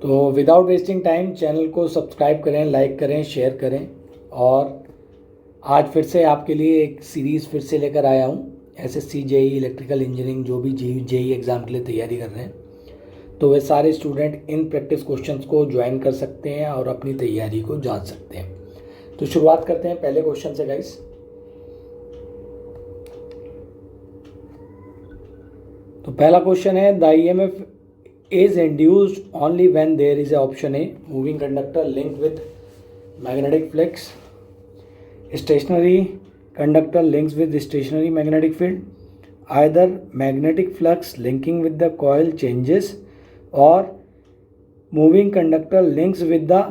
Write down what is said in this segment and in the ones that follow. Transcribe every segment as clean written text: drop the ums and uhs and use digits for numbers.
तो without wasting time channel को subscribe करें, लाइक करें, शेयर करें। और आज फिर से आपके लिए एक सीरीज़ फिर से लेकर आया हूँ। एसएससी जेई इलेक्ट्रिकल इंजीनियरिंग जो भी जेई एग्ज़ाम के लिए तैयारी कर रहे हैं, तो वे सारे स्टूडेंट इन प्रैक्टिस क्वेश्चंस को ज्वाइन कर सकते हैं और अपनी तैयारी को जांच सकते हैं। तो शुरुआत करते हैं पहले क्वेश्चन से गाइस। तो पहला क्वेश्चन है, the EMF is induced only when there is a option A, moving conductor linked with magnetic flux, stationary conductor links with stationary magnetic field, either magnetic flux linking with the coil changes or moving conductor links with the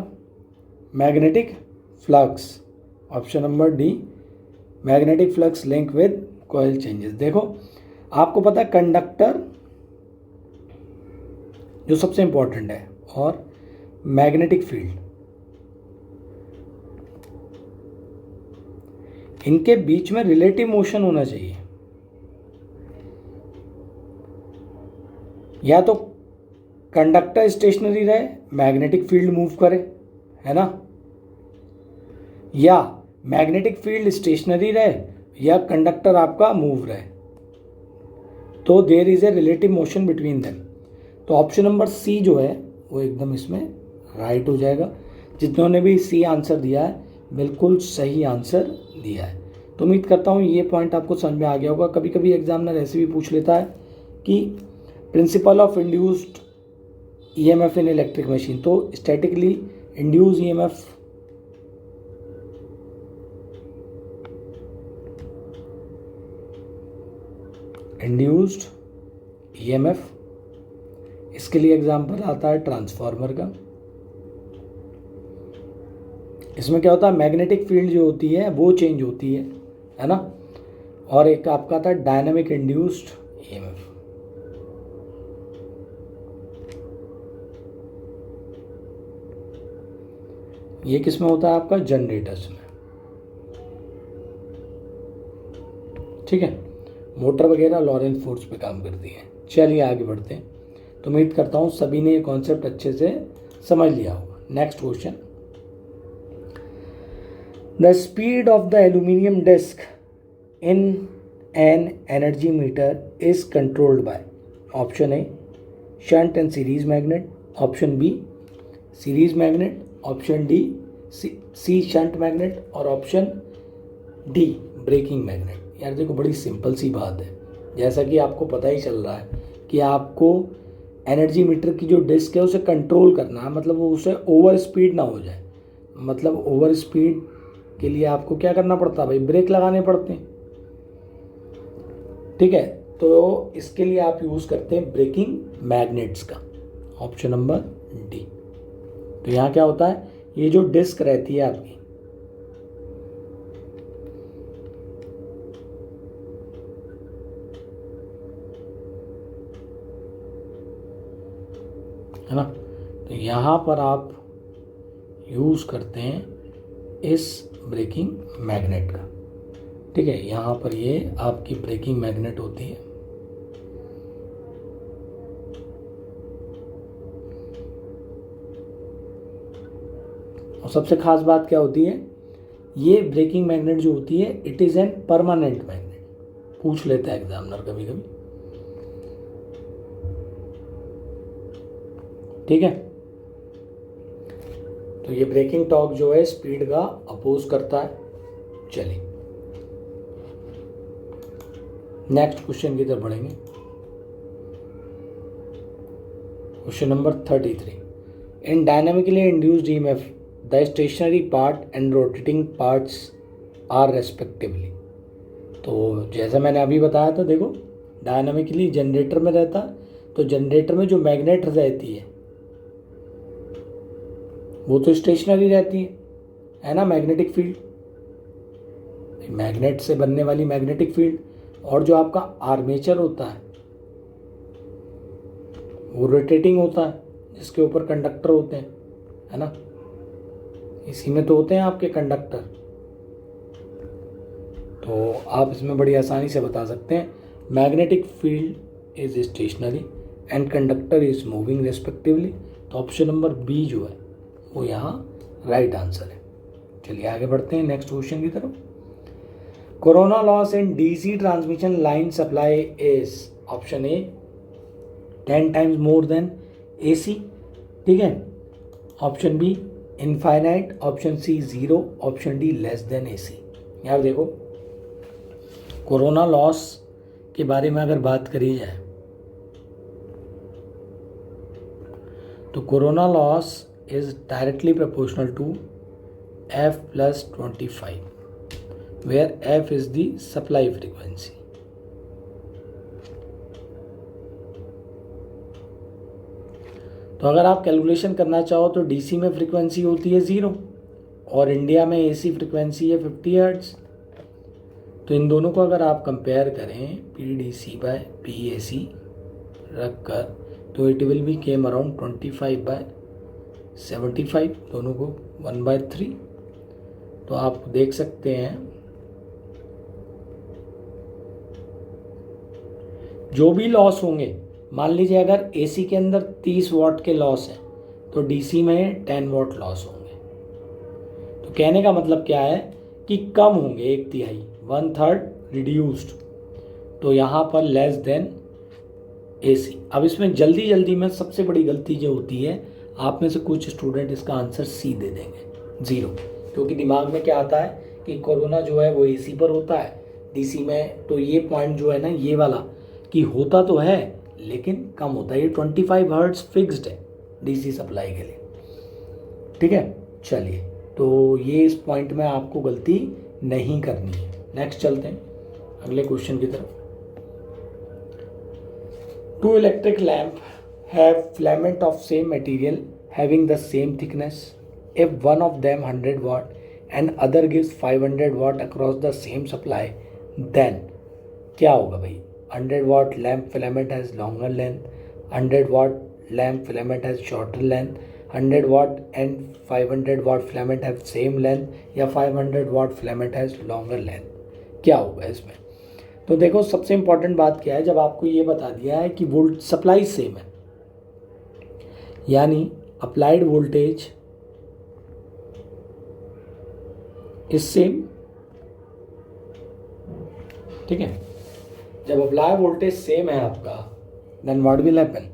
magnetic flux. Option number D, magnetic flux link with coil changes. देखो आपको पता है conductor जो सबसे important है और magnetic field, इनके बीच में रिलेटिव मोशन होना चाहिए। या तो कंडक्टर स्टेशनरी रहे, मैग्नेटिक फील्ड मूव करे, है ना, या मैग्नेटिक फील्ड स्टेशनरी रहे या कंडक्टर आपका मूव रहे, तो there is a relative motion between them. तो ऑप्शन नंबर सी जो है वो एकदम इसमें राइट हो जाएगा। जितनों भी सी आंसर दिया है बिल्कुल सही आंसर दिया है। तो उम्मीद करता हूँ ये पॉइंट आपको समझ में आ गया होगा। कभी कभी एग्जामिनर ऐसे भी पूछ लेता है कि principle of induced EMF in electric machine, तो statically induce EMF induced EMF, इसके लिए एग्जाम्पल आता है ट्रांसफार्मर का। इसमें क्या होता है, मैग्नेटिक फील्ड जो होती है वो चेंज होती है ना। और एक आपका था डायनामिक इंड्यूस्ड ईएमएफ। ये किस में होता है, आपका जनरेटर्स में, ठीक है। मोटर वगैरह लॉरेंट फोर्स पे काम करती है। चलिए आगे बढ़ते हैं। तो उम्मीद करता हूँ सभी ने ये कॉन्सेप्ट अच्छे से समझ लिया होगा। Next question, the speed of the aluminium disc in an energy meter is controlled by, option A shunt and series magnet, option B series magnet, option D C shunt magnet और option D braking magnet. यार देखो बड़ी simple सी बात है, जैसा कि आपको पता ही चल रहा है कि आपको एनर्जी मीटर की जो डिस्क है उसे कंट्रोल करना है, मतलब वो उसे ओवर स्पीड ना हो जाए। मतलब ओवर स्पीड के लिए आपको क्या करना पड़ता है भाई, ब्रेक लगाने पड़ते हैं, ठीक है। तो इसके लिए आप यूज़ करते हैं ब्रेकिंग मैग्नेट्स का, ऑप्शन नंबर डी। तो यहाँ क्या होता है, ये जो डिस्क रहती है आपकी, है ना, तो यहाँ पर आप यूज़ करते हैं इस ब्रेकिंग मैग्नेट का, ठीक है। यहाँ पर ये आपकी ब्रेकिंग मैग्नेट होती है। और सबसे खास बात क्या होती है, ये ब्रेकिंग मैग्नेट जो होती है it is an permanent magnet, पूछ लेता है एग्जामिनर कभी कभी, ठीक है। तो ये ब्रेकिंग टॉर्क जो है स्पीड का अपोज करता है। चलिए नेक्स्ट क्वेश्चन की तरफ बढ़ेंगे। Question number 33, in dynamically induced EMF the stationary part and rotating parts are respectively. तो जैसा मैंने अभी बताया था, देखो डायनामिकली जनरेटर में रहता है, तो जनरेटर में जो मैग्नेट रहती है वो तो स्टेशनरी रहती है ना, मैग्नेटिक फील्ड, मैग्नेट से बनने वाली मैग्नेटिक फील्ड। और जो आपका आर्मेचर होता है वो रोटेटिंग होता है, जिसके ऊपर कंडक्टर होते हैं, है ना, इसी में तो होते हैं आपके कंडक्टर। तो आप इसमें बड़ी आसानी से बता सकते हैं magnetic field is stationary and conductor is moving respectively. तो तो ऑप्शन नंबर बी जो है वो यहाँ राइट आंसर है। चलिए आगे बढ़ते हैं नेक्स्ट क्वेश्चन की तरफ। Corona loss in DC transmission line supply is option A 10 times more than AC, ठीक है, option B infinite, option C 0, option D less than AC. यार देखो कोरोना लॉस के बारे में अगर बात करी जाए तो corona loss is directly proportional to F plus 25 where F is the supply frequency। तो अगर आप कैलकुलेशन करना चाहो तो डीसी में फ्रीक्वेंसी होती है 0 और इंडिया में एसी फ्रीक्वेंसी है 50 हर्ट्ज। तो इन दोनों को अगर आप कंपेयर करें P D C by P A C रख कर तो it will be came around 25/75, दोनों को 1/3। तो आप देख सकते हैं जो भी लॉस होंगे, मान लीजिए अगर एसी के अंदर 30 वाट के लॉस है तो डीसी में 10 वाट लॉस होंगे। तो कहने का मतलब क्या है कि कम होंगे, 1/3, 1/3 रिड्यूस्ड, तो यहाँ पर लेस देन एसी। अब इसमें जल्दी जल्दी में सबसे बड़ी गलती जो होती है, आप में से कुछ स्टूडेंट इसका आंसर सी दे देंगे 0, क्योंकि दिमाग में क्या आता है कि कोरोना जो है वो एसी पर होता है, डीसी में तो ये पॉइंट जो है ना ये वाला कि होता तो है लेकिन कम होता है। ये 25 हर्ट्ज फिक्स्ड है डीसी सप्लाई के लिए, ठीक है। चलिए तो ये इस पॉइंट में आपको गलती नहीं करनी है। नेक्स्ट चलते हैं अगले क्वेश्चन की तरफ। 2 electric lamp have filament of same material having the same thickness. If one of them 100 watt and other gives 500 watt across the same supply, then क्या होगा भाई? 100 watt lamp filament has longer length, 100 watt lamp filament has shorter length, 100 watt and 500 watt filament have same length या 500 watt filament has longer length, क्या होगा इसमें? तो देखो सबसे इंपॉर्टेंट बात क्या है, जब आपको ये बता दिया है कि वोल्ट सप्लाई सेम है यानी अप्लाइड वोल्टेज इज सेम, ठीक है। जब अप्लाई वोल्टेज सेम है आपका देन व्हाट विल हैपन,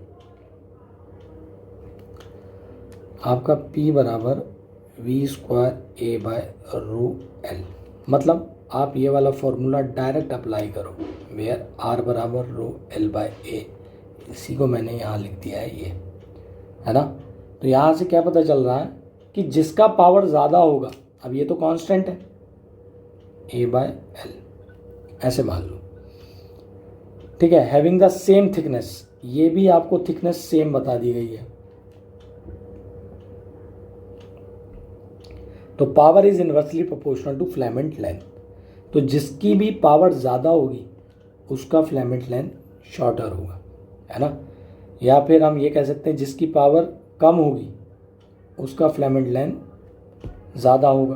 आपका P बराबर V²A/ρL। मतलब आप ये वाला फॉर्मूला डायरेक्ट अप्लाई करो वेयर R बराबर ρL/A, इसी को मैंने यहाँ लिख दिया है, ये है ना। तो यहाँ से क्या पता चल रहा है कि जिसका पावर ज़्यादा होगा, अब ये तो कांस्टेंट है A/L, ऐसे मान लो, ठीक है। हैविंग द सेम थिकनेस, ये भी आपको थिकनेस सेम बता दी गई है। तो power is inversely proportional to filament length, तो जिसकी भी पावर ज़्यादा होगी उसका फिलामेंट लेंथ शॉर्टर होगा, है ना। या फिर हम ये कह सकते हैं जिसकी पावर कम होगी उसका फिलामेंट लेंथ ज़्यादा होगा।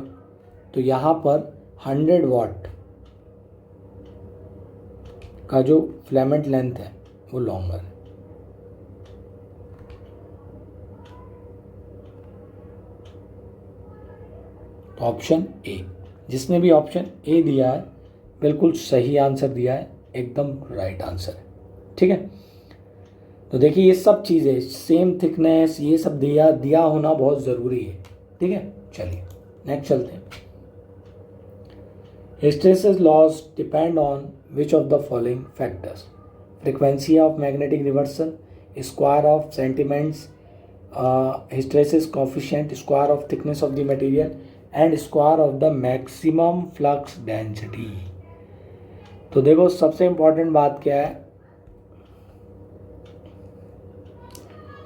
तो यहाँ पर 100 वाट का जो फिलामेंट लेंथ है वो लॉन्गर है। तो ऑप्शन ए, जिसने भी ऑप्शन ए दिया है बिल्कुल सही आंसर दिया है, एकदम राइट आंसर है, ठीक है। तो देखिए ये सब चीज़ें सेम थिकनेस ये सब दिया होना बहुत ज़रूरी है, ठीक है। चलिए नेक्स्ट चलते हैं। Hysteresis laws depend on which of the following factors? Frequency of magnetic reversal, square of sentiments, hysteresis coefficient, square of thickness of the material, and square of the maximum flux density। तो देखो सबसे important बात क्या है,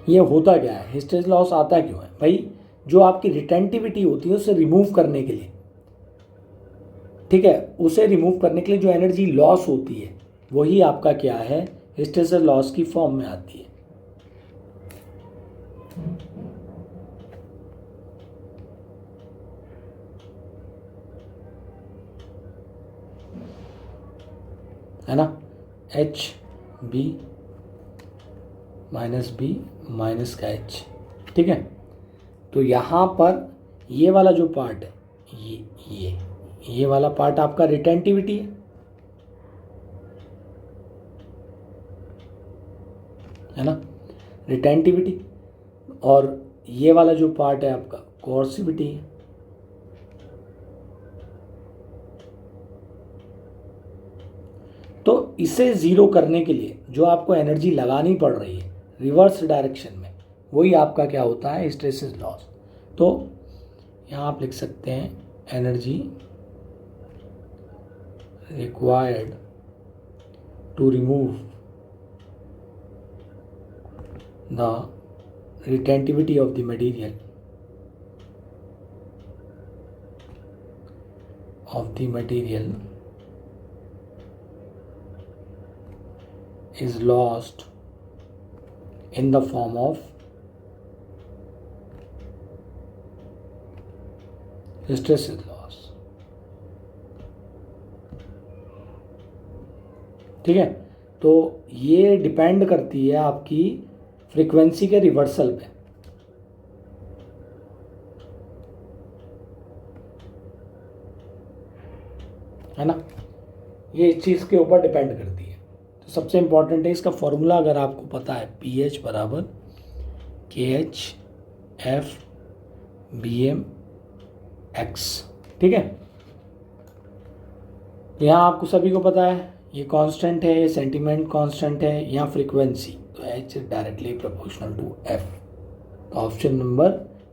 ये होता क्या है, हिस्टेरेसिस लॉस आता क्यों है भाई? जो आपकी रिटेंटिविटी होती है उसे रिमूव करने के लिए, ठीक है, उसे रिमूव करने के लिए जो एनर्जी लॉस होती है वही आपका क्या है, हिस्टेरेसिस लॉस की फॉर्म में आती है ना। HB - B - का H, ठीक है, तो यहाँ पर ये वाला जो पार्ट है, ये वाला पार्ट आपका रिटेंटिविटी है ना, रिटेंटिविटी, और ये वाला जो पार्ट है आपका कोर्सिविटी है। तो इसे ज़ीरो करने के लिए जो आपको एनर्जी लगानी पड़ रही है रिवर्स डायरेक्शन में, वही आपका क्या होता है, हिस्टैरिसीस लॉस। तो यहाँ आप लिख सकते हैं energy required to remove the retentivity of the material is lost in the form of hysteresis loss। ठीक है, तो ये डिपेंड करती है आपकी फ्रीक्वेंसी के रिवर्सल पे, है ना, ये इस चीज़ के ऊपर डिपेंड करती है। तो सबसे इम्पॉर्टेंट है इसका फॉर्मूला अगर आपको पता है, pH बराबर KH/F/BmX। ठीक है, यहाँ आपको सभी को पता है ये कांस्टेंट है, ये सेंटीमेंट कांस्टेंट है, यहाँ फ्रीक्वेंसी, तो H is directly proportional to F। तो ऑप्शन नंबर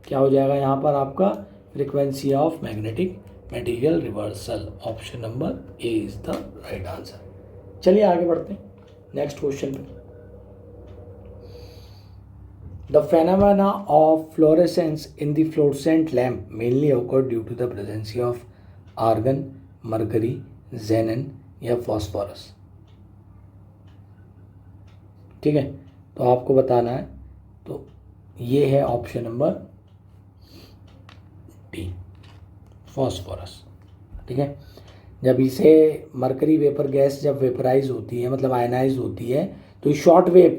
क्या हो जाएगा यहाँ पर आपका, frequency of magnetic material reversal. Option number A is the right answer. चलिए आगे बढ़ते हैं नेक्स्ट क्वेश्चन पे। The phenomena of fluorescence in the fluorescent lamp mainly occur due to the presence of argon, mercury, xenon या phosphorus. ठीक है, तो आपको बताना है, तो ये है ऑप्शन नंबर डी, फॉस्फोरस। ठीक है, जब इसे मरकरी वेपर गैस जब वेपराइज होती है, मतलब आयनाइज होती है, तो शॉर्ट वेव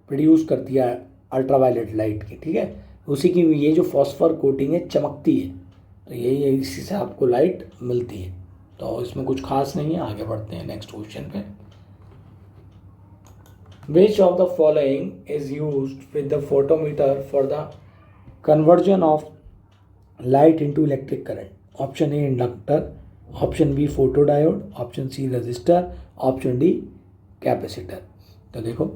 प्रोड्यूस करती है अल्ट्रावायलेट लाइट की। ठीक है, उसी की ये जो फॉस्फर कोटिंग है चमकती है, तो यही इसी से आपको लाइट मिलती है। तो इसमें कुछ खास नहीं है, आगे बढ़ते हैं नेक्स्ट क्वेश्चन पे। Which of the following is used with the photometer for the conversion of light into electric current? Option A inductor, option B photodiode, option C resistor, option D capacitor। तो देखो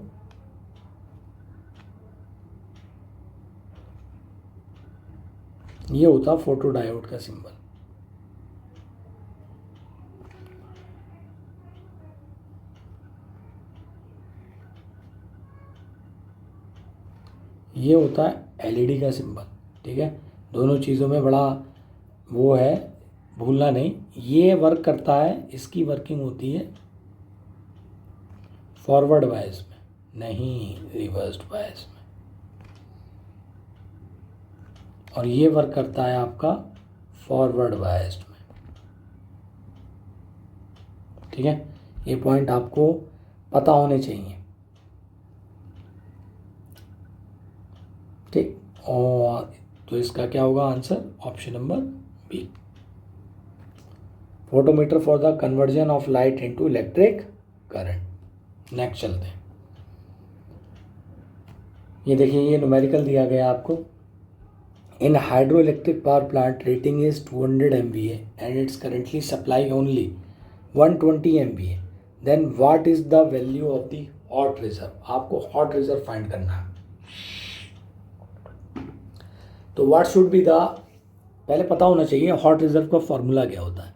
ये होता photodiode का symbol. ये होता है LED का symbol. ठीक है, दोनों चीज़ों में बड़ा वो है, भूलना नहीं। ये वर्क करता है, इसकी वर्किंग होती है फॉरवर्ड बायस में, नहीं रिवर्स्ड बायस में, और ये वर्क करता है आपका फॉरवर्ड बायस्ड में। ठीक है, ये पॉइंट आपको पता होने चाहिए। ठीक, और तो इसका क्या होगा answer, option number B, photometer for the conversion of light into electric current. Next चलते हैं। ये देखिए, ये न्यूमेरिकल दिया गया आपको। In hydro electric power plant rating is 200 MVA and it's currently supply only 120 MVA, then what is the value of the hot reserve. आपको hot reserve find करना है। तो व्हाट शुड बी द, पहले पता होना चाहिए हॉट रिजर्व का formula क्या होता है।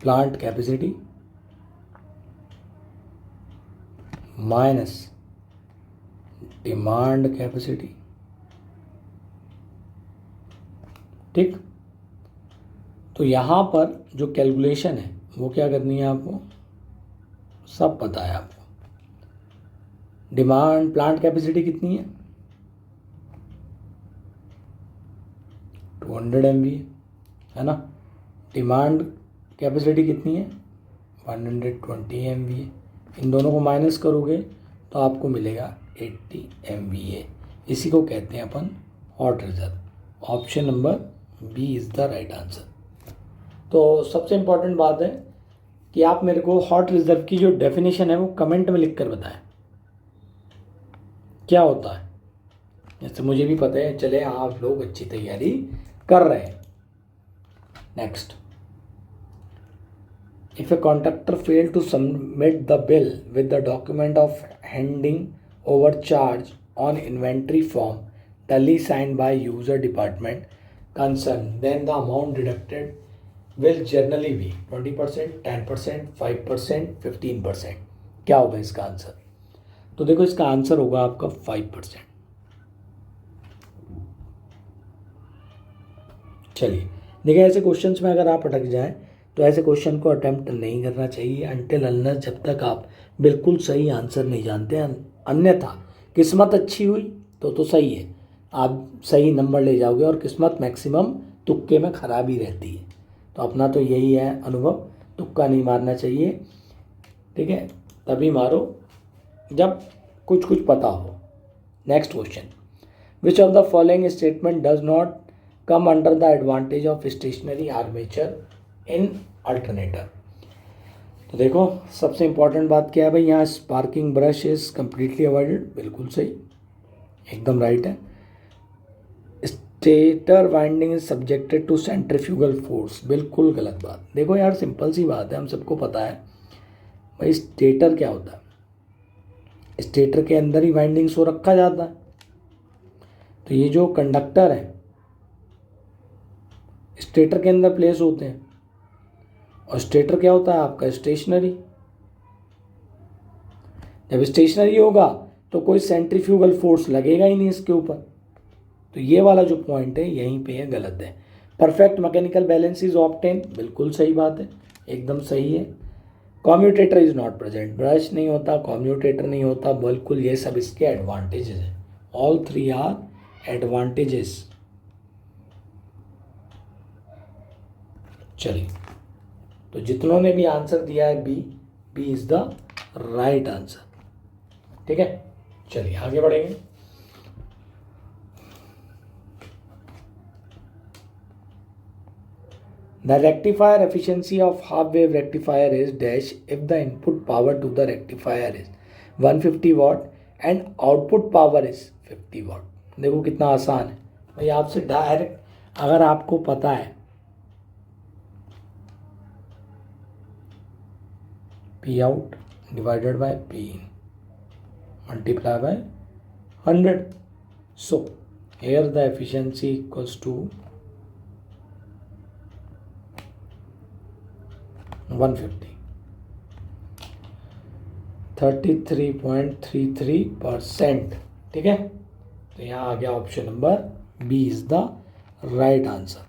Plant capacity minus demand capacity. ठीक, तो यहाँ पर जो कैलकुलेशन है वो क्या करनी है आपको, सब पता है आपको। डिमांड, प्लांट कैपेसिटी कितनी है, 200 MVA है ना। डिमांड कैपेसिटी कितनी है 120 MVA। इन दोनों को माइनस करोगे तो आपको मिलेगा 80 MVA। इसी को कहते हैं अपन hot reserve. Option number B is the right answer. तो सबसे इम्पॉर्टेंट बात है कि आप मेरे को हॉट रिजर्व की जो डेफिनेशन है वो कमेंट में लिख कर बताएं क्या होता है। जैसे मुझे भी पता है, चले आप लोग अच्छी तैयारी कर रहे हैं। Next, if a contractor fail to submit the bill with the document of handing over charge on inventory form duly signed by user department concerned, then the amount deducted will generally be 20%, 10%, 5%, 15%। क्या होगा इसका answer? तो देखो इसका answer होगा आपका 5%। चलिए देखिए, ऐसे क्वेश्चंस में अगर आप अटक जाएं तो ऐसे क्वेश्चन को अटेम्प्ट नहीं करना चाहिए अनटिल अनलेस जब तक आप बिल्कुल सही आंसर नहीं जानते हैं। अन्यथा किस्मत अच्छी हुई तो सही है, आप सही नंबर ले जाओगे, और किस्मत मैक्सिमम तुक्के में ख़राब ही रहती है। तो अपना तो यही है अनुभव, तुक्का नहीं मारना चाहिए, ठीक है? तभी मारो जब कुछ कुछ पता हो। Next question, which of the following statement does not come under the advantage of stationary armature in alternator? तो देखो सबसे इंपॉर्टेंट बात क्या है भाई, यहाँ sparking brush is completely avoided, बिल्कुल सही, एकदम राइट है। Stator winding is subjected to centrifugal force, बिल्कुल गलत बात। देखो यार सिंपल सी बात है, हम सबको पता है भाई स्टेटर क्या होता है। स्टेटर के अंदर ही वाइंडिंग्स को रखा जाता है। तो ये जो कंडक्टर है स्टेटर के अंदर प्लेस होते हैं, और स्टेटर क्या होता है आपका स्टेशनरी। जब स्टेशनरी होगा तो कोई सेंट्रीफ्यूगल फोर्स लगेगा ही नहीं इसके ऊपर। तो ये वाला जो पॉइंट है यहीं पे है, गलत है। Perfect mechanical balance is obtain, बिल्कुल सही बात है, एकदम सही है। Commutator is not present, brush नहीं होता, कॉम्यूटेटर नहीं होता, बिल्कुल ये सब इसके एडवांटेजेस है। All three are advantages. चलिए, तो जितनों ने भी आंसर दिया है B, B is the right answer, ठीक है? चलिए आगे बढ़ेंगे। The rectifier efficiency of half wave rectifier is dash if the input power to the rectifier is 150 watt and output power is 50 watt। देखो कितना आसान है भाई, आपसे डायरेक्ट अगर आपको पता है P out divided by P in multiply by 100, so here the efficiency equals to 150, 33.33%, ठीक है? तो यहाँ आ गया option number B is the right answer.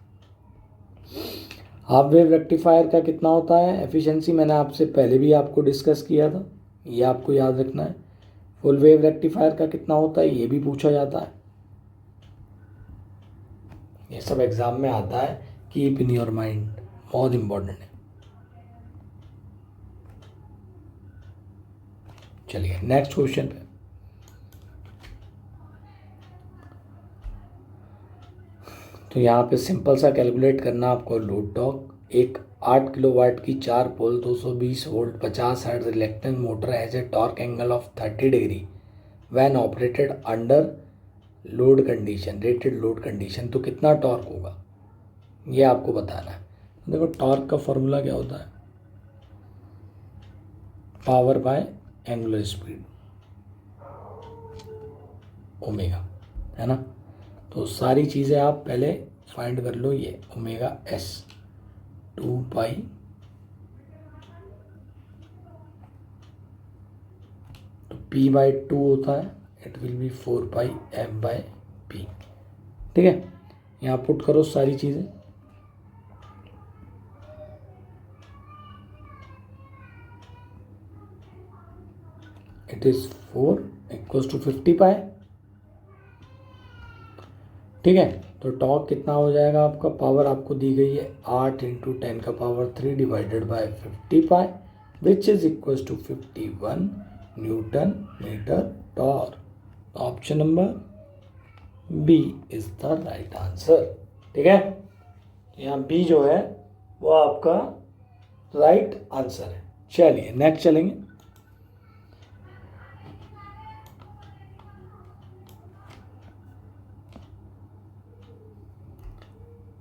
Half wave rectifier का कितना होता है एफिशिएंसी, मैंने आपसे पहले भी आपको डिस्कस किया था, ये आपको याद रखना है। फुल वेव रेक्टिफायर का कितना होता है ये भी पूछा जाता है, ये सब एग्जाम में आता है, कीप इन योर माइंड, बहुत इंपॉर्टेंट है। चलिए नेक्स्ट क्वेश्चन पे। तो यहाँ पे सिंपल सा कैलकुलेट करना आपको लोड टॉर्क। एक 8 किलोवाट की 4 पोल 220 volt 50 hertz reactance motor has a torque angle of 30 degree when operated under load condition, rated load condition. तो कितना टॉर्क होगा ये आपको बताना है। देखो टॉर्क का फॉर्मूला क्या होता है, power bye angular speed, omega, है ना? तो सारी चीज़ें आप पहले फाइंड कर लो। ये ओमेगा एस 2 पाई तो P बाई 2 होता है, it will B 4 pi F by P, ठीक है? यहाँ पुट करो सारी चीज़ें। इट इज़ 4 इक्वल्स टू 50 पाई, ठीक है। तो टॉर्क कितना हो जाएगा आपका, पावर आपको दी गई है 8 into 10⁻³ divided by 50 pi which is equal to 51 newton metre torque. Option number B is the right answer. ठीक है, यहाँ बी जो है वो आपका राइट आंसर है। चलिए नेक्स्ट चलेंगे।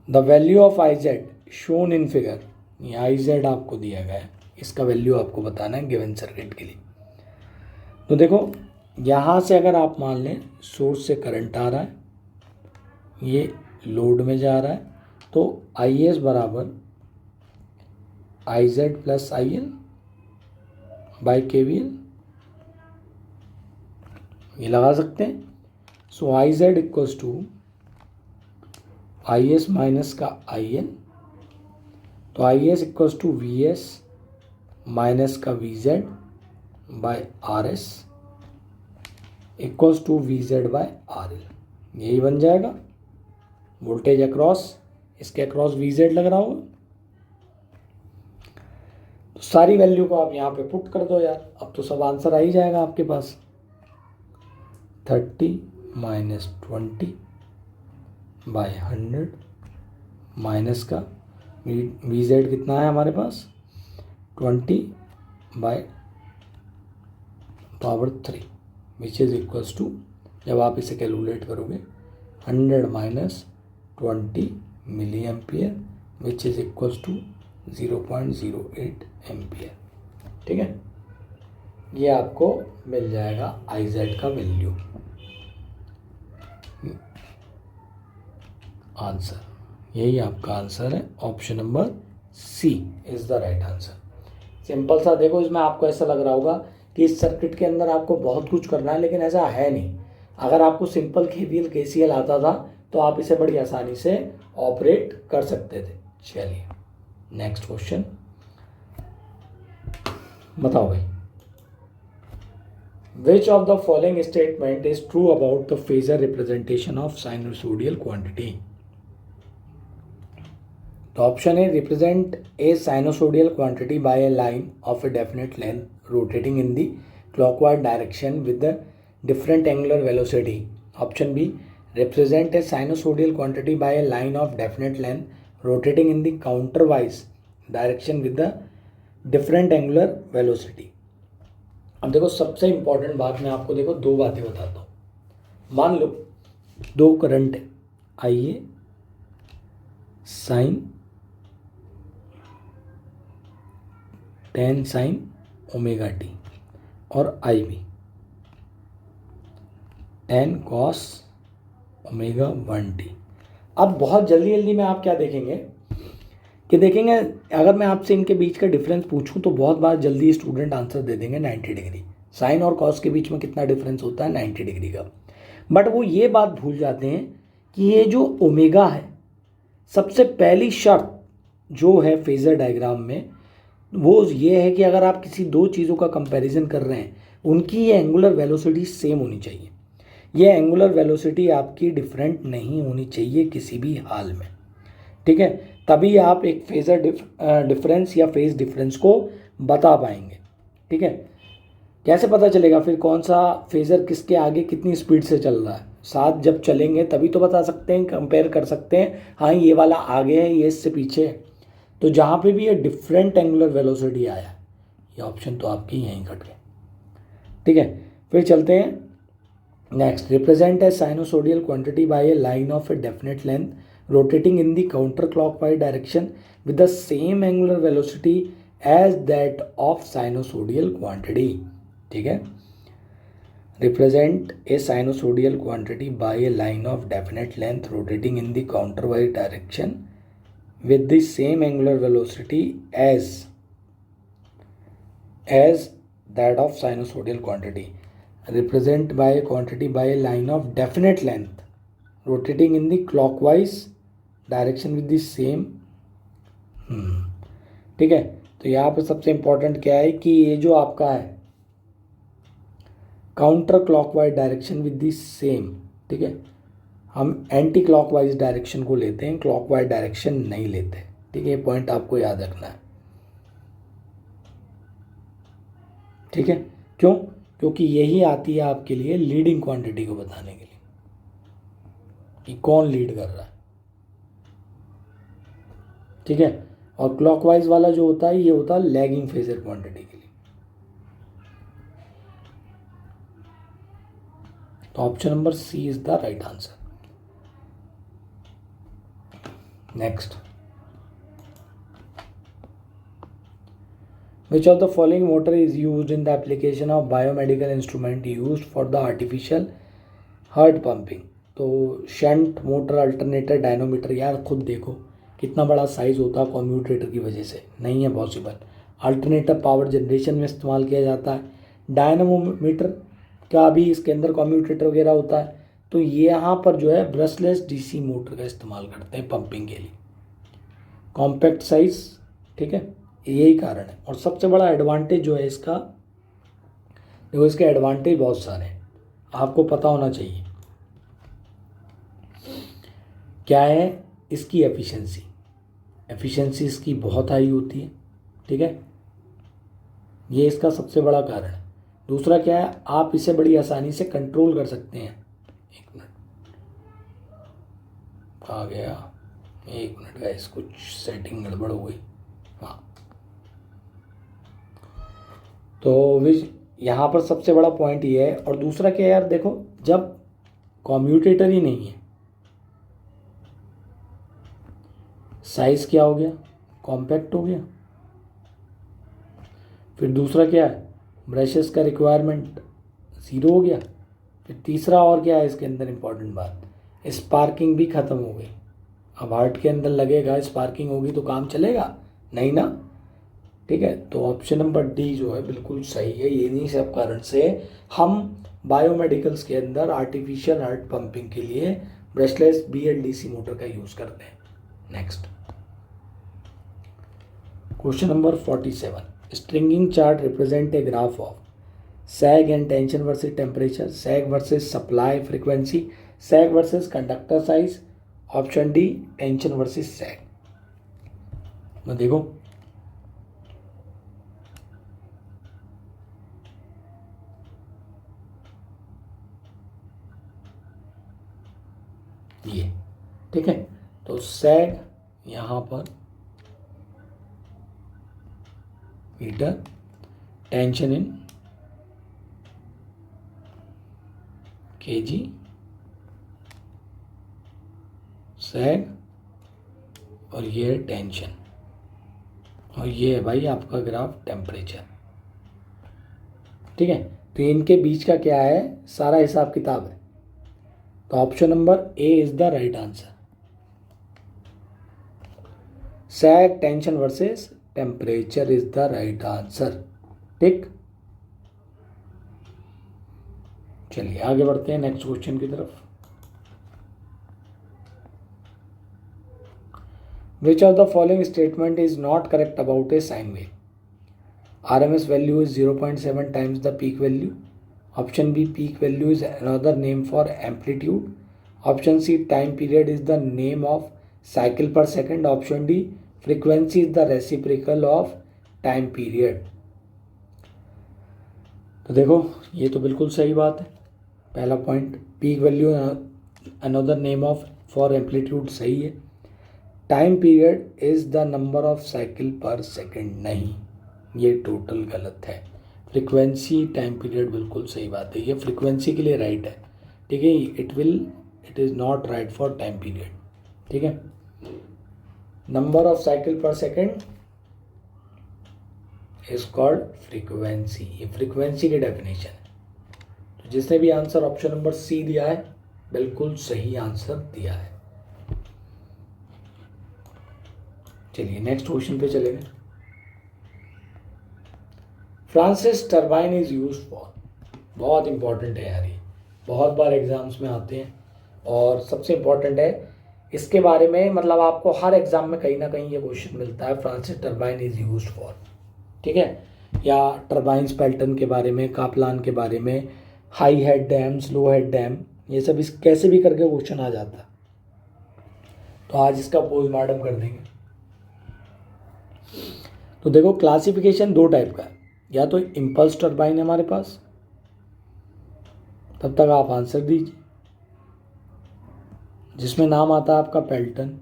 The value of I Z shown in figure, ये आई जेड आपको दिया गया है, इसका वैल्यू आपको बताना है गिवन सर्किट के लिए। तो देखो यहाँ से अगर आप मान लें सोर्स से करंट आ रहा है, ये लोड में जा रहा है, तो आई एस बराबर I Z plus I L by K V L, ये लगा सकते हैं। So I Z equals to I S minus का आई एन, तो I S equals to V S minus का V Z by R S equals to V Z by R L, यही बन जाएगा। वोल्टेज अक्रॉस, इसके across V Z लग रहा होगा, तो सारी वैल्यू को आप यहाँ पे पुट कर दो यार, अब तो सब आंसर आ ही जाएगा आपके पास। 30 माइनस 20 बाय 100 माइनस का वी जेड कितना है हमारे पास 20 by power 3 which is equals to, जब आप इसे कैलकुलेट करोगे 100 minus 20 milli ampere which is equals to 0.08 ampere. ठीक है, ये आपको मिल जाएगा आई जेड का वैल्यू। आंसर, यही आपका आंसर है। Option number C is the right answer. Simple सा, देखो इसमें आपको ऐसा लग रहा होगा कि इस सर्किट के अंदर आपको बहुत कुछ करना है, लेकिन ऐसा है नहीं। अगर आपको सिंपल केवीएल केसीएल आता था तो आप इसे बड़ी आसानी से ऑपरेट कर सकते थे। चलिए नेक्स्ट क्वेश्चन बताओ भाई। Which of the following statement is true about the phasor representation of sinusoidal quantity? तो ऑप्शन है represent a sinusoidal quantity by a line of a definite length rotating in the clockwise direction with the different angular velocity. Option B represent a sinusoidal quantity by a line of definite length rotating in the counterwise direction with the different angular velocity. अब देखो सबसे important बात मैं आपको देखो दो बातें बताता हूँ। मान लो दो करंट है, आइए sine ten sine omega t और आई भी टेन कॉस ओमेगा 1t। अब बहुत जल्दी जल्दी में आप क्या देखेंगे कि देखेंगे अगर मैं आपसे इनके बीच का डिफरेंस पूछूं तो बहुत बार जल्दी स्टूडेंट आंसर दे देंगे 90 डिग्री। साइन और कॉस के बीच में कितना डिफरेंस होता है 90 डिग्री का। बट वो ये बात भूल जाते हैं कि ये जो ओमेगा है, सबसे पहली शर्त जो है फेजर डायग्राम में वो ये है कि अगर आप किसी दो चीज़ों का कंपैरिजन कर रहे हैं उनकी ये एंगुलर वेलोसिटी सेम होनी चाहिए। ये एंगुलर वेलोसिटी आपकी डिफरेंट नहीं होनी चाहिए किसी भी हाल में। ठीक है, तभी आप एक फेजर डिफरेंस या फेज डिफरेंस को बता पाएंगे। ठीक है, कैसे पता चलेगा फिर कौन सा फेजर किसके आगे कितनी स्पीड से चल रहा है? साथ जब चलेंगे तभी तो बता सकते हैं, कंपेयर कर सकते हैं। हाँ ये वाला आगे है, ये इससे पीछे है। तो जहाँ पे भी ये डिफरेंट एंगुलर वेलोसिटी आया, ये ऑप्शन तो आपकी यहीं कट गए। ठीक है, फिर चलते हैं next. Represent a sinusoidal quantity by a line of a definite length rotating in the counterclockwise direction with the same angular velocity as that of sinusoidal quantity. ठीक है, represent a sinusoidal quantity by a line of definite length rotating in the counterwise direction with the same angular velocity as that of sinusoidal quantity, represent by a quantity by a line of definite length rotating in the clockwise direction with the same ठीक है। तो यहाँ पे सबसे important क्या है कि ये जो आपका है counter clockwise direction with the same, ठीक है, हम एंटी क्लॉकवाइज डायरेक्शन को लेते हैं, क्लॉकवाइज डायरेक्शन नहीं लेते। ठीक है, ये पॉइंट आपको याद रखना है। ठीक है, क्यों? क्योंकि यही आती है आपके लिए लीडिंग क्वांटिटी को बताने के लिए कि कौन लीड कर रहा है। ठीक है, और क्लॉकवाइज वाला जो होता है ये होता है लैगिंग फेजर क्वांटिटी के लिए। तो option number C is the right answer. Next, which of the following motor is used in the application of biomedical instrument used for the artificial heart pumping? तो शंट मोटर, अल्टरनेटर, डायनोमीटर, यार खुद देखो कितना बड़ा size होता है commutator की वजह से, नहीं है पॉसिबल। अल्टरनेटर पावर जनरेशन में इस्तेमाल किया जाता है, डायनमोमीटर का भी इसके अंदर कम्यूटेटर वगैरह होता है। तो ये यहाँ पर जो है ब्रशलेस डीसी मोटर का इस्तेमाल करते हैं पंपिंग के लिए, कॉम्पैक्ट साइज। ठीक है, यही कारण है। और सबसे बड़ा एडवांटेज जो है इसका, देखो इसके एडवांटेज बहुत सारे हैं, आपको पता होना चाहिए। क्या है? इसकी एफिशिएंसी, एफिशिएंसी इसकी बहुत हाई होती है। ठीक है, ये इसका सबसे बड़ा कारण है। दूसरा क्या है? आप इसे बड़ी आसानी से कंट्रोल कर सकते हैं। एक मिनट, आ गया, एक मिनट गाइस, कुछ सेटिंग गड़बड़ हो गई। हाँ, तो यहाँ पर सबसे बड़ा पॉइंट ये है। और दूसरा क्या है यार, देखो जब कम्यूटेटर ही नहीं है, साइज क्या हो गया? कॉम्पैक्ट हो गया। फिर दूसरा क्या है? ब्रशेस का रिक्वायरमेंट ज़ीरो हो गया। फिर तीसरा और क्या है इसके अंदर इम्पॉर्टेंट बात, स्पार्किंग भी ख़त्म हो गई। अब हार्ट के अंदर लगेगा, स्पार्किंग होगी तो काम चलेगा नहीं ना। ठीक है, तो ऑप्शन नंबर डी जो है बिल्कुल सही है। इन्हीं सब कारण से हम बायोमेडिकल्स के अंदर आर्टिफिशियल हार्ट पंपिंग के लिए ब्रशलेस BLDC मोटर का यूज़ करते हैं। Next, question number 47, stringing chart represent a graph of sag and tension versus temperature, sag versus supply frequency, sag versus conductor size. Option D, tension versus sag. तो देखो ये, ठीक है, तो sag यहाँ पर metre, tension in kg, sag, और ये टेंशन, और ये है भाई आपका ग्राफ टेम्परेचर। ठीक है, तो इनके बीच का क्या है, सारा हिसाब किताब है। तो option number A is the right answer. Sag, tension versus temperature is the right answer. ठीक, चलिए आगे बढ़ते हैं नेक्स्ट क्वेश्चन की तरफ। Which of the following statement is not correct about a sine wave? RMS value is 0.7 times the peak value. Option B, peak value is another name for amplitude. Option C, time period is the name of cycle per second. Option D, frequency is the reciprocal of time period. तो देखो ये तो बिल्कुल सही बात है। पहला point, peak value another name of for amplitude, सही है। Time period is the number of cycle पर सेकंड, नहीं, ये टोटल गलत है। फ्रीक्वेंसी, टाइम पीरियड, बिल्कुल सही बात है, ये फ्रीक्वेंसी के लिए राइट है। ठीक है, it is not right for time period. ठीक है, नंबर ऑफ साइकिल पर सेकंड इज कॉल्ड फ्रीक्वेंसी, ये फ्रीक्वेंसी की डेफिनेशन है। तो जिसने भी आंसर ऑप्शन नंबर सी दिया है बिल्कुल सही आंसर दिया है। चलिए नेक्स्ट क्वेश्चन पे चलेंगे। Francis turbine is use for, बहुत इंपॉर्टेंट है यार, ये बहुत बार एग्जाम्स में आते हैं और सबसे इंपॉर्टेंट है इसके बारे में, मतलब आपको हर एग्जाम में कहीं ना कहीं ये क्वेश्चन मिलता है, Francis turbine is use for. ठीक है, या टर्बाइन्स पैटर्न के बारे में, कापलान के बारे में, हाई हेड डैम्स, लो हेड डैम, ये सब इस कैसे भी करके क्वेश्चन आ जाता है, तो आज इसका पोस्टमार्टम कर देंगे। तो देखो क्लासिफिकेशन दो टाइप का है, या तो इम्पल्स टरबाइन है हमारे पास, तब तक आप आंसर दीजिए, जिसमें नाम आता है आपका पेल्टन,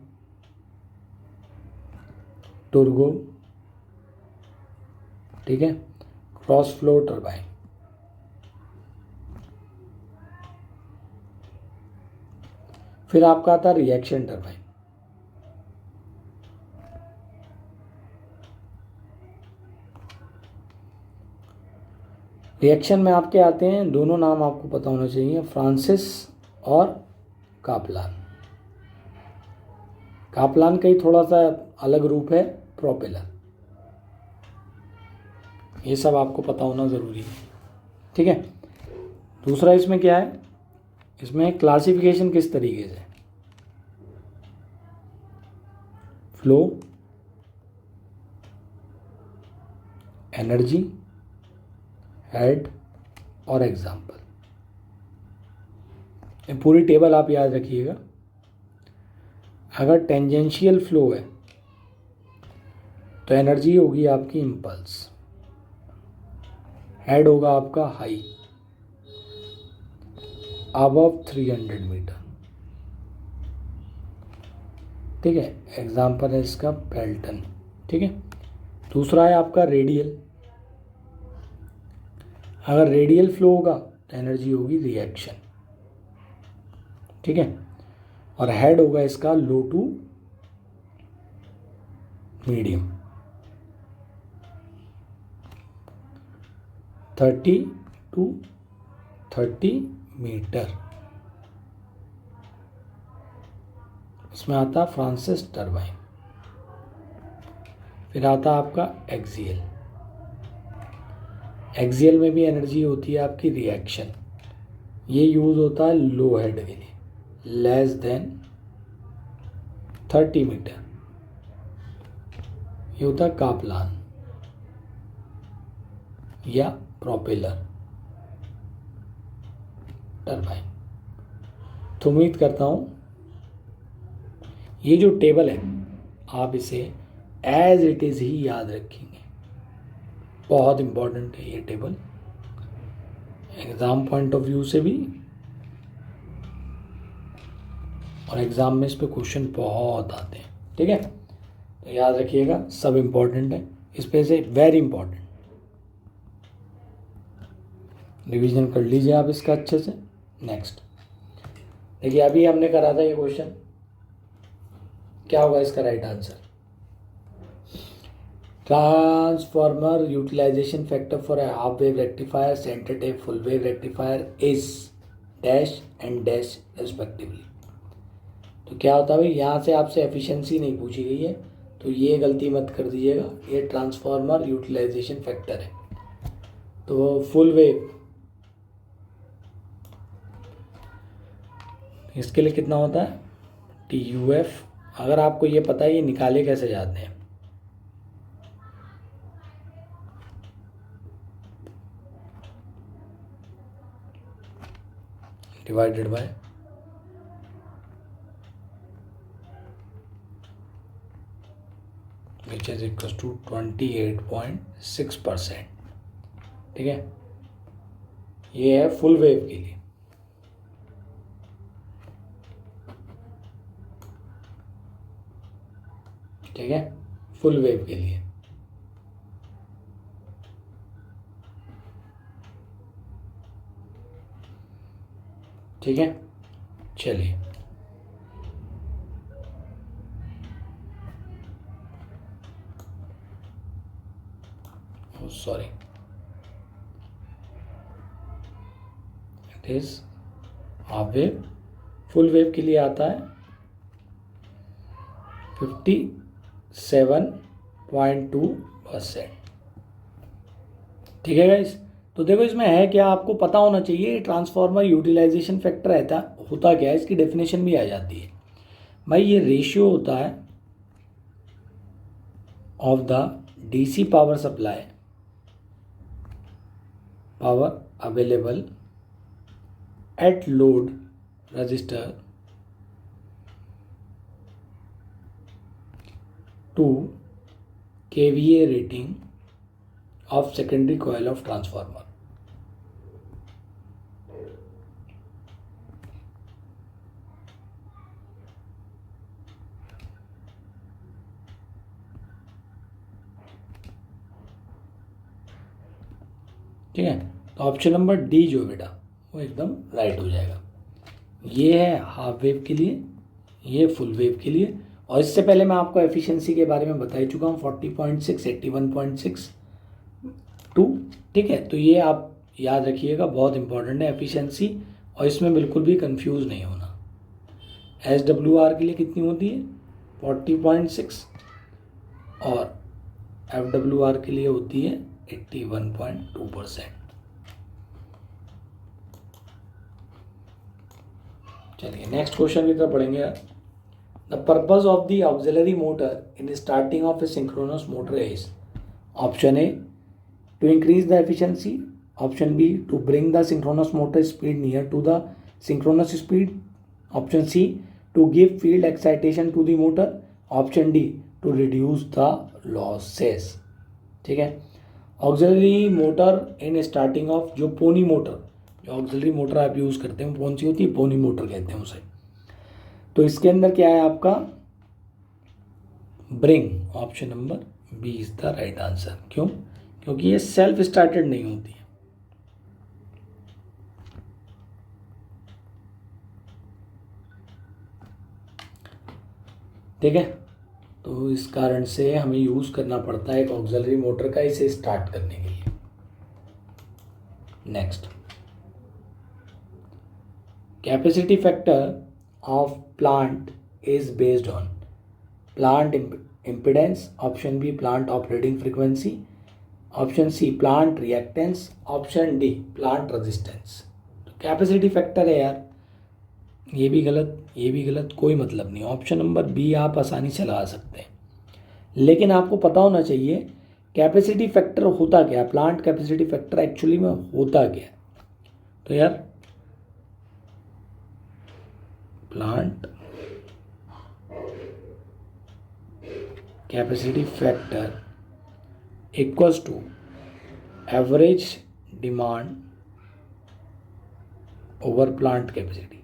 टुर्गो, ठीक है, क्रॉस फ्लो टरबाइन। फिर आपका आता है रिएक्शन टरबाइन। रिएक्शन में आपके आते हैं, दोनों नाम आपको पता होना चाहिए, फ्रांसिस और कापलान। कापलान का ही थोड़ा सा अलग रूप है प्रोपेलर। ये सब आपको पता होना ज़रूरी है, ठीक है। दूसरा इसमें क्या है, इसमें क्लासिफिकेशन किस तरीके से, फ्लो, एनर्जी, हेड और एग्जाम्पल। ये पूरी टेबल आप याद रखिएगा। अगर टेंजेंशियल फ्लो है तो एनर्जी होगी आपकी इम्पल्स, हेड होगा आपका हाई अबव 300 मीटर, ठीक है। एग्जाम्पल है इसका पेल्टन, ठीक है। दूसरा है आपका रेडियल। अगर रेडियल फ्लो होगा तो एनर्जी होगी रिएक्शन, ठीक है। और हेड होगा इसका लो टू मीडियम, 30 to 30 मीटर। इसमें आता फ्रांसिस टरबाइन। फिर आता आपका एक्सियल। एक्सियल में भी एनर्जी होती है आपकी रिएक्शन। ये यूज़ होता है लो हेड के लिए, लेस देन 30 मीटर। ये होता है कापलान या प्रोपेलर टरबाइन। तो उम्मीद करता हूँ ये जो टेबल है आप इसे एज इट इज़ ही याद रखेंगे। बहुत इम्पोर्टेंट है ये table, exam point of view से भी, और एग्ज़ाम में इस पे क्वेश्चन बहुत आते हैं, ठीक है। तो याद रखिएगा, सब इम्पोर्टेंट है, इस पे से वेरी इम्पोर्टेंट। रिवीजन कर लीजिए आप इसका अच्छे से। नेक्स्ट देखिए, अभी हमने करा था ये क्वेश्चन, क्या होगा इसका right answer. Transformer utilisation factor for a half wave rectifier, centre tap, full wave rectifier is dash and dash respectively. तो क्या होता है भाई, यहाँ से आपसे एफिशिएंसी नहीं पूछी गई है, तो ये गलती मत कर दीजिएगा। ये ट्रांसफॉर्मर यूटिलाइजेशन फैक्टर है, तो फुल वेव इसके लिए कितना होता है, TUF। अगर आपको ये पता है ये निकाले कैसे जाते हैं, divided by which is equal to 28.6%, ठीक है। ये है फुल वेव के लिए, ठीक है, फुल वेव के लिए। ठीक है, चलिए sorry, it is half wave. Full wave के लिए आता है 57.2%, ठीक है गाइस। तो देखो इसमें है क्या, आपको पता होना चाहिए ट्रांसफार्मर यूटिलाइजेशन फैक्टर होता क्या है, इसकी डेफिनेशन भी आ जाती है भाई। ये रेशियो होता है of the DC power supply, power available at load resistor to kVA rating of secondary coil of transformer. ठीक है, तो ऑप्शन नंबर डी जो बेटा वो एकदम राइट हो जाएगा। ये है हाफ वेव के लिए, ये फुल वेव के लिए। और इससे पहले मैं आपको एफिशिएंसी के बारे में बता ही चुका हूँ, 40.6, 81.62। ठीक है, तो ये आप याद रखिएगा, बहुत इंपॉर्टेंट है एफिशिएंसी, और इसमें बिल्कुल भी कंफ्यूज नहीं होना। SWR के लिए कितनी होती है 40.6 और FWR के लिए होती है 81.2%। चलिए नेक्स्ट क्वेश्चन की तरफ बढ़ेंगे। The purpose of the auxiliary motor in starting of a synchronous motor is, option A to increase the efficiency, option B to bring the synchronous motor speed near to the synchronous speed, option C to give field excitation to the motor, option D to reduce the losses. ठीक है, auxiliary motor in starting of, जो pony motor, जो auxiliary motor आप use करते हैं कौन सी होती है, पोनी मोटर कहते हैं उसे। तो इसके अंदर क्या है आपका bring, option number B is the right answer. क्यों? क्योंकि ये सेल्फ स्टार्टेड नहीं होती है। ठीक है, तो इस कारण से हमें यूज़ करना पड़ता है एक ऑक्सिलरी मोटर का इसे स्टार्ट करने के लिए। Next, capacity factor of plant is based on plant impedance, option B plant operating frequency, option C plant reactance, option D plant resistance. तो कैपेसिटी फैक्टर है यार, ये भी गलत, ये भी गलत, कोई मतलब नहीं। ऑप्शन नंबर बी आप आसानी से लगा सकते हैं, लेकिन आपको पता होना चाहिए कैपेसिटी फैक्टर होता क्या है, प्लांट कैपेसिटी फैक्टर एक्चुअली में होता क्या है। तो यार plant capacity factor equals to average demand over plant capacity,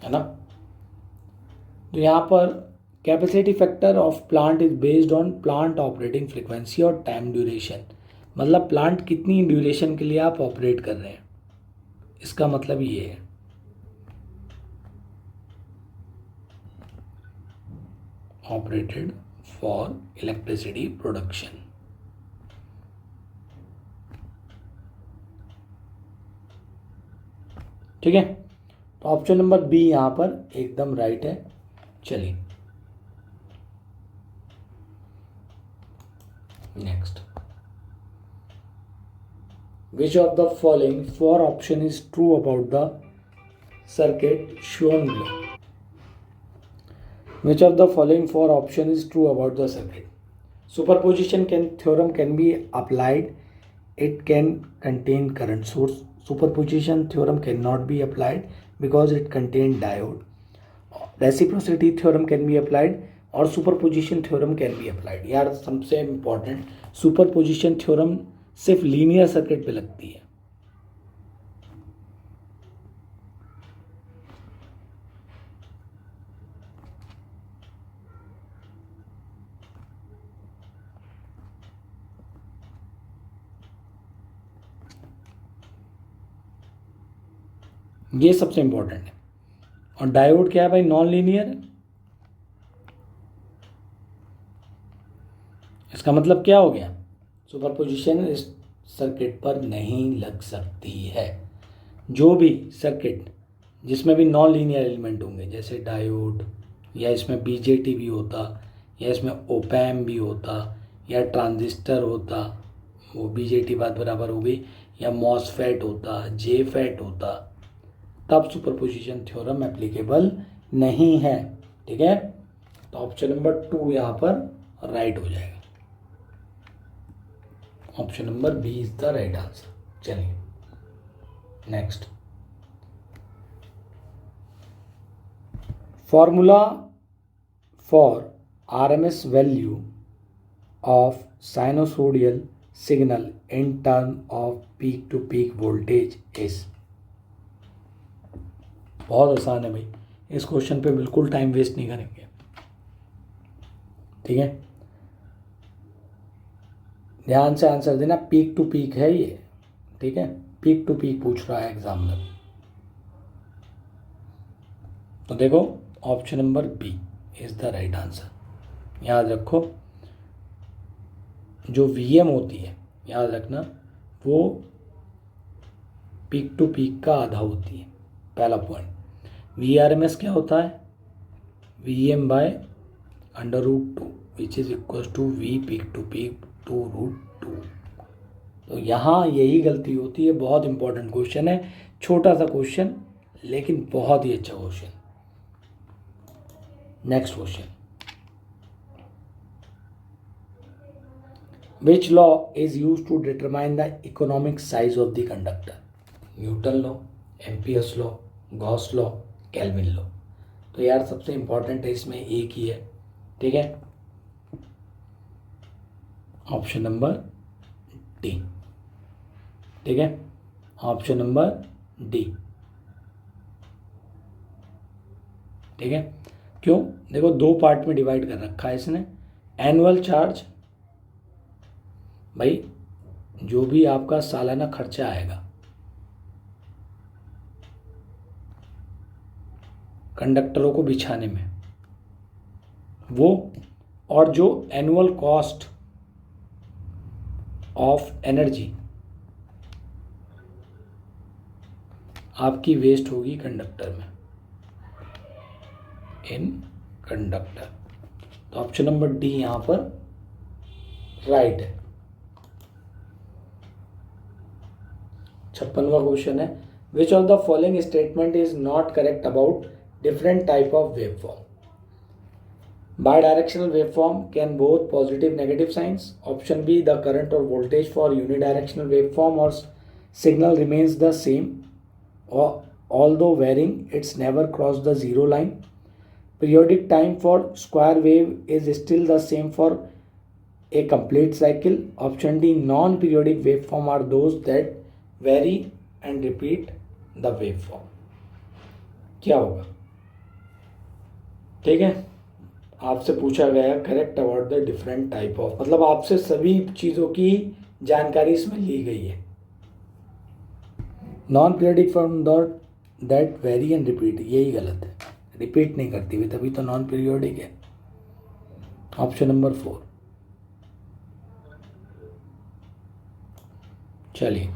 है ना। तो यहाँ पर capacity factor of plant is based on plant operating frequency और टाइम ड्यूरेशन, मतलब प्लांट कितनी ड्यूरेशन के लिए आप ऑपरेट कर रहे हैं, इसका मतलब ये है। Operated for electricity production. ठीक है, तो ऑप्शन नंबर बी यहां पर एकदम राइट है। चलिए next, which of the following four option is true about the circuit shown below? Which of the following four option is true about the circuit? Superposition theorem can be applied. It can contain current source. Superposition theorem cannot be applied because it contains diode. Reciprocity theorem can be applied और superposition theorem can be applied. यार सबसे important, superposition theorem सिर्फ linear circuit पे लगती है। ये सबसे important है। और डायोड क्या है भाई, नॉन लीनियर है। इसका मतलब क्या हो गया, सुपरपोजिशन इस सर्किट पर नहीं लग सकती है। जो भी सर्किट जिसमें भी नॉन लीनियर एलिमेंट होंगे, जैसे डायोड, या इसमें बीजेटी भी होता, या इसमें ओपैम भी होता, या ट्रांजिस्टर होता, वो बीजेटी बात बराबर हो गई, या मॉसफेट होता, जेफेट होता, तब सुपरपोजिशन थ्योरम एप्लीकेबल नहीं है। ठीक है, तो ऑप्शन नंबर 2 यहाँ पर राइट हो जाएगा। Option number B is the right answer. चलिए next, formula for RMS value of sinusoidal signal in term of peak to peak voltage is. बहुत आसान है भाई, इस क्वेश्चन पे बिल्कुल टाइम वेस्ट नहीं करेंगे, ठीक है। ध्यान से आंसर देना, पीक टू पीक है ये, ठीक है, पीक टू पीक पूछ रहा है एग्जाम में। तो देखो option number B is the right answer. याद रखो, जो VM होती है, याद रखना, वो पीक टू पीक का आधा होती है, पहला पॉइंट। VRMS क्या होता है? VM by √2 which is equal to V peak to peak √2। तो यहाँ यही गलती होती है। बहुत इंपॉर्टेंट क्वेश्चन है, छोटा सा क्वेश्चन लेकिन बहुत ही अच्छा question. Next question, which law is used to determine the economic size of the conductor? Newton law, Ampere's law, Gauss law, kelvin law. तो यार सबसे इंपॉर्टेंट है इसमें एक ही है, ठीक है, ऑप्शन नंबर डी, ठीक है, ऑप्शन नंबर डी, ठीक है। क्यों? देखो दो पार्ट में डिवाइड कर रखा है इसने। एनुअल चार्ज, भाई जो भी आपका सालाना खर्चा आएगा कंडक्टरों को बिछाने में, वो, और जो एनुअल कॉस्ट ऑफ एनर्जी आपकी वेस्ट होगी कंडक्टर में, इन कंडक्टर। तो ऑप्शन नंबर डी यहां पर राइट है। 56वां क्वेश्चन है, विच of the following statement is not correct about different type of waveform? Bidirectional waveform can both positive negative signs. Option B, the current or voltage for unidirectional waveform or signal remains the same, or although varying, it's never crossed the zero line. Periodic time for square wave is still the same for a complete cycle. Option D, non-periodic waveform are those that vary and repeat the waveform. क्या होगा? ठीक है, आपसे पूछा गया correct about the different type of, मतलब आपसे सभी चीज़ों की जानकारी इसमें ली गई है। Non periodic form that very and repeat, यही गलत है, रिपीट नहीं करती हुई, तभी तो नॉन पीरियोडिक है। Option number 4। चलिए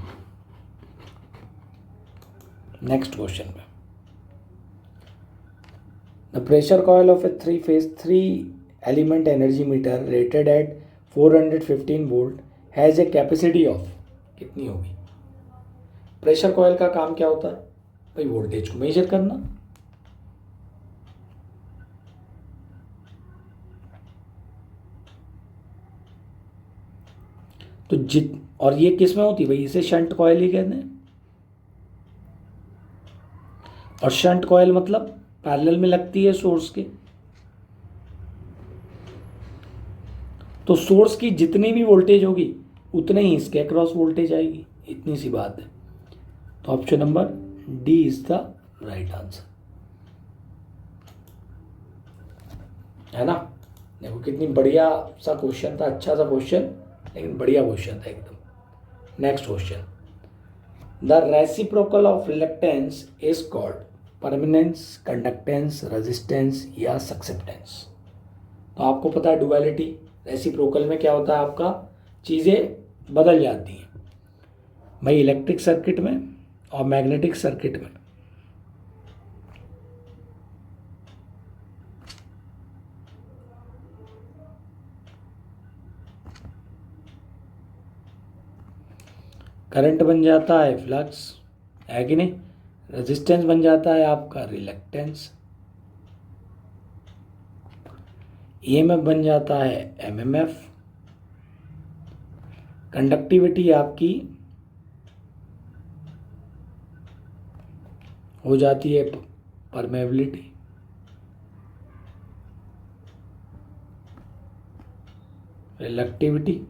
नेक्स्ट क्वेश्चन में, The pressure coil of a three-phase 3-element energy meter rated at 415 volt has a capacity of, कितनी होगी? प्रेशर कॉयल का काम क्या होता है भाई? वोल्टेज को मेजर करना। तो और ये किस में होती है भाई? इसे शंट कॉयल ही कहते हैं। और शंट कॉयल मतलब पैरेलल में लगती है सोर्स के, तो सोर्स की जितनी भी वोल्टेज होगी उतने ही इसके अक्रॉस वोल्टेज आएगी, इतनी सी बात है। तो option number D is the right answer, है ना। देखो कितनी बढ़िया सा क्वेश्चन था, अच्छा सा क्वेश्चन, लेकिन बढ़िया क्वेश्चन था एकदम। Next question, the reciprocal of reluctance is called permanence, conductance, resistance या सक्सेप्टेंस। तो आपको पता है डुअलिटी, रेसिप्रोकल में क्या होता है आपका, चीज़ें बदल जाती हैं भाई, इलेक्ट्रिक सर्किट में और मैग्नेटिक सर्किट में। करंट बन जाता है फ्लक्स, है कि नहीं। रेजिस्टेंस बन जाता है आपका रिलक्टेंस, ईएमएफ बन जाता है एमएमएफ, कंडक्टिविटी आपकी हो जाती है परमेबिलिटी, रिलेक्टिविटी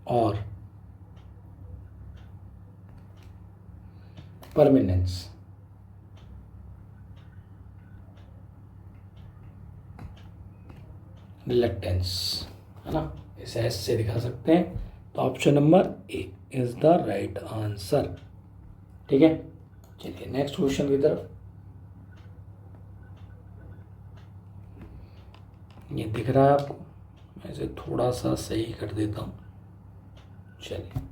और परमानेंस। रिलेक्टेंस है ना, इसे एस से दिखा सकते हैं। तो option number A is the right answer. ठीक है, चलिए नेक्स्ट क्वेश्चन की तरफ। ये दिख रहा है आपको, मैं इसे थोड़ा सा सही कर देता हूँ। चलिए,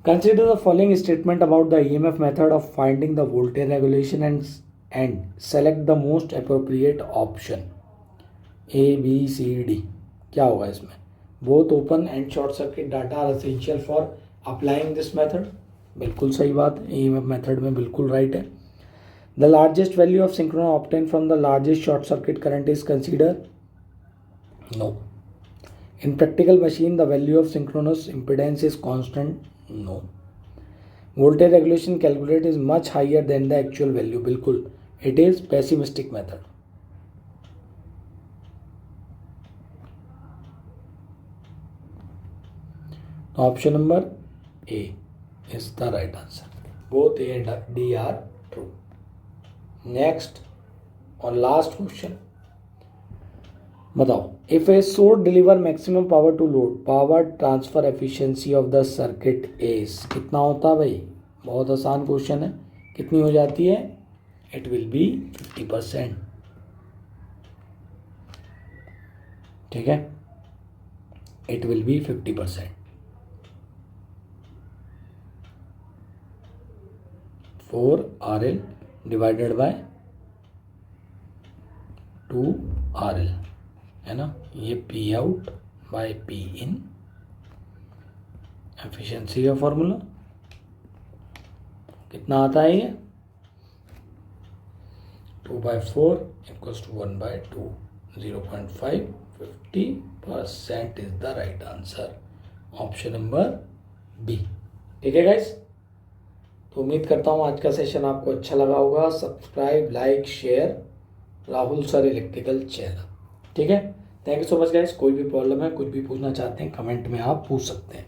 consider the following statement about the EMF method of finding the voltage regulation and select the most appropriate option. A B C D, क्या होगा इसमें? Both open and short circuit data are essential for applying this method. बिल्कुल सही बात है, EMF method में बिल्कुल right है। The largest value of synchronous obtain from the largest short circuit current is consider. No. In practical machine the value of synchronous impedance is constant. No. Voltage regulation calculate is much higher than the actual value. बिल्कुल, it is pessimistic method. Option number A is the right answer. Both A and D are true. Next और last question बताओ, if a source deliver maximum power to load, power transfer efficiency of the circuit is. कितना होता है भाई? बहुत आसान question है। कितनी हो जाती है? It will be 50%। ठीक है, it will be 50%। 4RL divided by 2RL है ना, ये P out by P in, efficiency का फॉर्मूला कितना आता है? ये 2/4 equals to 1/2, 0.5, 50% is the right answer. Option number B. ठीक है गाइस, तो उम्मीद करता हूँ आज का सेशन आपको अच्छा लगा होगा। Subscribe, like, share Rahul sir electrical channel. ठीक है, thank you so much guys. कोई भी प्रॉब्लम है, कुछ भी पूछना चाहते हैं, कमेंट में आप पूछ सकते हैं।